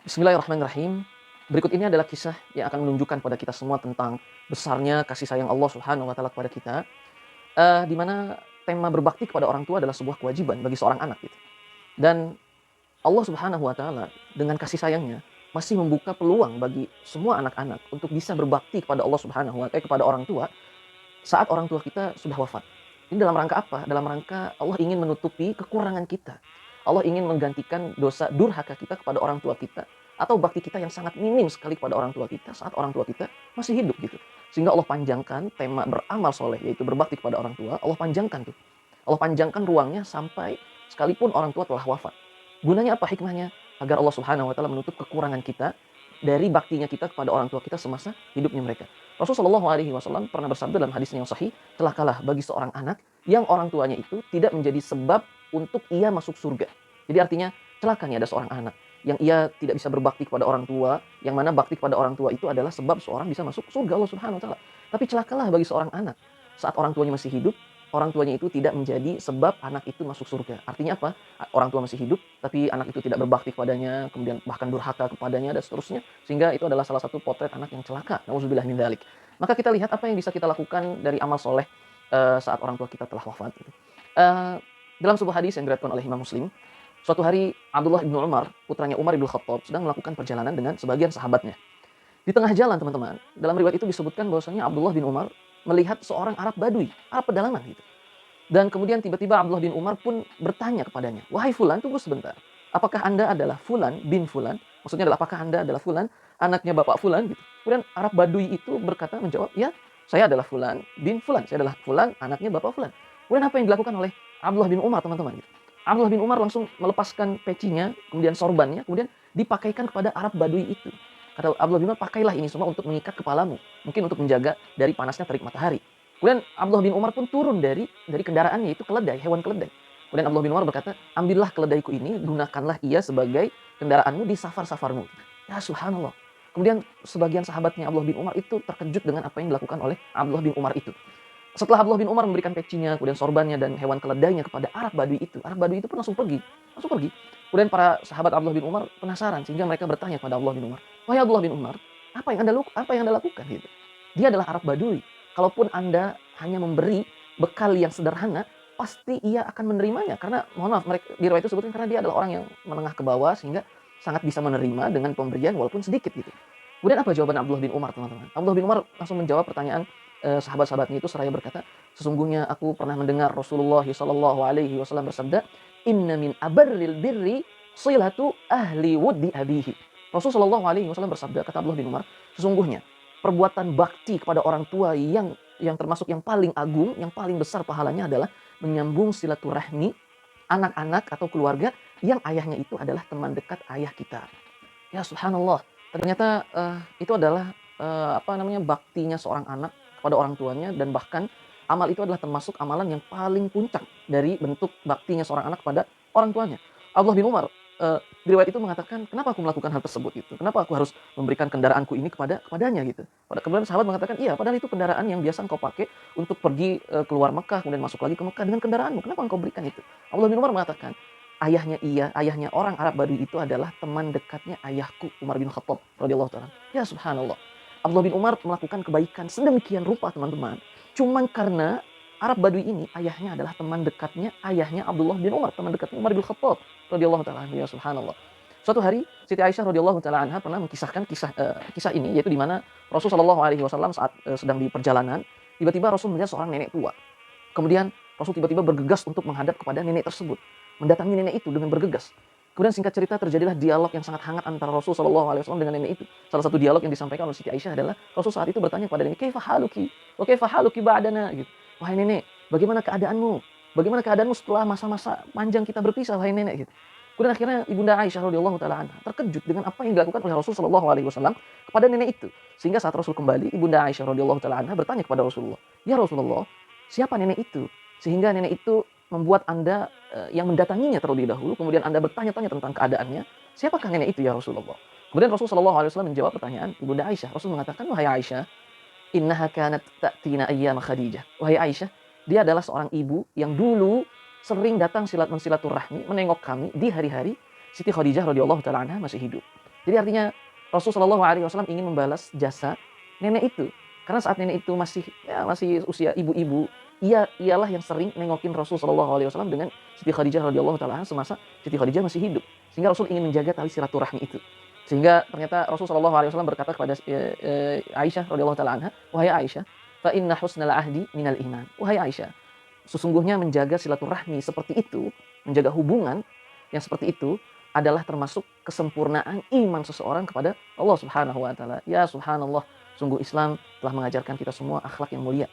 Bismillahirrahmanirrahim. Berikut ini adalah kisah yang akan menunjukkan pada kita semua tentang besarnya kasih sayang Allah Subhanahu wa taala kepada kita, di mana tema berbakti kepada orang tua adalah sebuah kewajiban bagi seorang anak gitu. Dan Allah Subhanahu wa taala dengan kasih sayangnya masih membuka peluang bagi semua anak-anak untuk bisa berbakti kepada Allah Subhanahu wa taala kepada orang tua saat orang tua kita sudah wafat. Ini dalam rangka apa? Dalam rangka Allah ingin menutupi kekurangan kita. Allah ingin menggantikan dosa durhaka kita kepada orang tua kita atau bakti kita yang sangat minim sekali kepada orang tua kita saat orang tua kita masih hidup gitu. Sehingga Allah panjangkan tema beramal soleh yaitu berbakti kepada orang tua, Allah panjangkan tuh. Allah panjangkan ruangnya sampai sekalipun orang tua telah wafat. Gunanya apa hikmahnya? Agar Allah Subhanahu wa taala menutup kekurangan kita dari baktinya kita kepada orang tua kita semasa hidupnya mereka. Rasulullah SAW pernah bersabda dalam hadisnya yang sahih, celakalah bagi seorang anak yang orang tuanya itu tidak menjadi sebab untuk ia masuk surga. Jadi artinya celaka nih ada seorang anak yang ia tidak bisa berbakti kepada orang tua, yang mana bakti kepada orang tua itu adalah sebab seorang bisa masuk surga Allah Subhanahu wa taala. Tapi celakalah bagi seorang anak saat orang tuanya masih hidup, orang tuanya itu tidak menjadi sebab anak itu masuk surga. Artinya apa? Orang tua masih hidup, tapi anak itu tidak berbakti kepadanya, kemudian bahkan durhaka kepadanya dan seterusnya, sehingga itu adalah salah satu potret anak yang celaka. Nauzubillah min dzalik. Maka kita lihat apa yang bisa kita lakukan dari amal soleh saat orang tua kita telah wafat. Gitu. Eh, dalam sebuah hadis yang diriwayatkan oleh Imam Muslim, suatu hari Abdullah bin Umar, putranya Umar bin Khattab, sedang melakukan perjalanan dengan sebagian sahabatnya. Di tengah jalan teman-teman, dalam riwayat itu disebutkan bahwasanya Abdullah bin Umar melihat seorang Arab Badui, Arab pedalaman gitu. Dan kemudian tiba-tiba Abdullah bin Umar pun bertanya kepadanya, "Wahai fulan, tunggu sebentar. Apakah Anda adalah fulan bin fulan?" Maksudnya adalah apakah Anda adalah fulan, anaknya bapak fulan gitu. Kemudian Arab Badui itu menjawab, "Ya, saya adalah fulan bin fulan. Saya adalah fulan, anaknya bapak fulan." Kemudian apa yang dilakukan oleh Abdullah bin Umar teman-teman gitu. Abdullah bin Umar langsung melepaskan pecinya, kemudian sorbannya, kemudian dipakaikan kepada Arab Badui itu. Kata Abdullah bin Umar, "Pakailah ini semua untuk mengikat kepalamu, mungkin untuk menjaga dari panasnya terik matahari." Kemudian Abdullah bin Umar pun turun dari kendaraannya, yaitu keledai, hewan keledai. Kemudian Abdullah bin Umar berkata, "Ambillah keledaiku ini, gunakanlah ia sebagai kendaraanmu di safar-safarmu." Ya subhanallah. Kemudian sebagian sahabatnya Abdullah bin Umar itu terkejut dengan apa yang dilakukan oleh Abdullah bin Umar itu. Setelah Abdullah bin Umar memberikan pecinya, kemudian sorbannya dan hewan keledainya kepada Arab Badui itu pun langsung pergi. Langsung pergi. Kemudian para sahabat Abdullah bin Umar penasaran sehingga mereka bertanya kepada Abdullah bin Umar, "Wahai Abdullah bin Umar, apa yang Anda lakukan?" gitu. Dia adalah Arab Badui. Kalaupun Anda hanya memberi bekal yang sederhana, pasti ia akan menerimanya. Karena mohon maaf, mereka di riwayat itu sebutkan karena dia adalah orang yang menengah ke bawah sehingga sangat bisa menerima dengan pemberian walaupun sedikit gitu. Kemudian apa jawaban Abdullah bin Umar teman-teman? Abdullah bin Umar langsung menjawab pertanyaan sahabat-sahabatnya itu seraya berkata, "Sesungguhnya aku pernah mendengar Rasulullah sallallahu alaihi wasallam bersabda, 'Inna min abarril birri silatu ahli wuddi abihi.'" Rasul sallallahu alaihi wasallam bersabda, kata Abdullah bin Umar, sesungguhnya perbuatan bakti kepada orang tua yang termasuk yang paling agung, yang paling besar pahalanya adalah menyambung silaturahmi anak-anak atau keluarga yang ayahnya itu adalah teman dekat ayah kita. Ya subhanallah, ternyata itu adalah baktinya seorang anak kepada orang tuanya dan bahkan amal itu adalah termasuk amalan yang paling puncak dari bentuk baktinya seorang anak kepada orang tuanya. Abdullah bin Umar di riwayat itu mengatakan, "Kenapa aku melakukan hal tersebut gitu? Kenapa aku harus memberikan kendaraanku ini kepadanya gitu?" Kemudian sahabat mengatakan, "Iya, padahal itu kendaraan yang biasa engkau pakai untuk pergi keluar Mekah kemudian masuk lagi ke Mekah dengan kendaraanmu. Kenapa engkau berikan itu?" Abdullah bin Umar mengatakan, ayahnya orang Arab Badui itu adalah teman dekatnya ayahku Umar bin Khattab radhiyallahu taala. Ya subhanallah. Abdullah bin Umar melakukan kebaikan sedemikian rupa teman-teman. Cuman karena Arab Badui ini ayahnya adalah teman dekatnya ayahnya Abdullah bin Umar, teman dekatnya Umar bin Khattab radhiyallahu taala. Ya subhanallah. Suatu hari Siti Aisyah radhiyallahu taala anha pernah mengisahkan kisah ini, yaitu di mana Rasul sallallahu alaihi wasallam saat sedang di perjalanan, tiba-tiba Rasul melihat seorang nenek tua. Kemudian Rasul tiba-tiba bergegas untuk menghadap kepada nenek tersebut, mendatangi nenek itu dengan bergegas. Kemudian singkat cerita terjadilah dialog yang sangat hangat antara Rasul Shallallahu Alaihi Wasallam dengan nenek itu. Salah satu dialog yang disampaikan oleh Siti Aisyah adalah Rasul saat itu bertanya kepada nenek, "Kaifa haluki? Wa kaifa haluki ba'dana?" gitu. "Wahai nenek, bagaimana keadaanmu? Bagaimana keadaanmu setelah masa-masa panjang kita berpisah, wahai nenek?" gitu. Kemudian akhirnya Ibunda Aisyah radhiyallahu taala anha terkejut dengan apa yang dilakukan oleh Rasul Shallallahu Alaihi Wasallam kepada nenek itu. Sehingga saat Rasul kembali, Ibunda Aisyah radhiyallahu taala anha bertanya kepada Rasulullah, "Ya Rasulullah, siapa nenek itu? Sehingga nenek itu membuat Anda yang mendatanginya terlebih dahulu, kemudian Anda bertanya-tanya tentang keadaannya, siapakah nenek itu ya Rasulullah?" Kemudian Rasul Shallallahu Alaihi Wasallam menjawab pertanyaan Ibunda Aisyah. Rasul mengatakan, "Wahai Aisyah, innaha kanat ta'tina ayyama Khadijah." Wahai Aisyah, dia adalah seorang ibu yang dulu sering datang mensilaturahmi, menengok kami di hari-hari Siti Khadijah radhiyallahu taala anha masih hidup. Jadi artinya Rasulullah SAW ingin membalas jasa nenek itu. Karena saat nenek itu masih usia ibu-ibu, ialah yang sering nengokin Rasulullah SAW dengan Siti Khadijah radhiyallahu taala semasa Siti Khadijah masih hidup. Sehingga Rasul ingin menjaga tali silaturahmi itu. Sehingga ternyata Rasulullah SAW berkata kepada Aisyah radhiyallahu taala anha, "Wahai Aisyah, fa inna husnal ahdi minal iman." Wahai Aisyah, sesungguhnya menjaga silaturahmi seperti itu, menjaga hubungan yang seperti itu adalah termasuk kesempurnaan iman seseorang kepada Allah Subhanahu wa taala. Ya subhanallah, sungguh Islam telah mengajarkan kita semua akhlak yang mulia.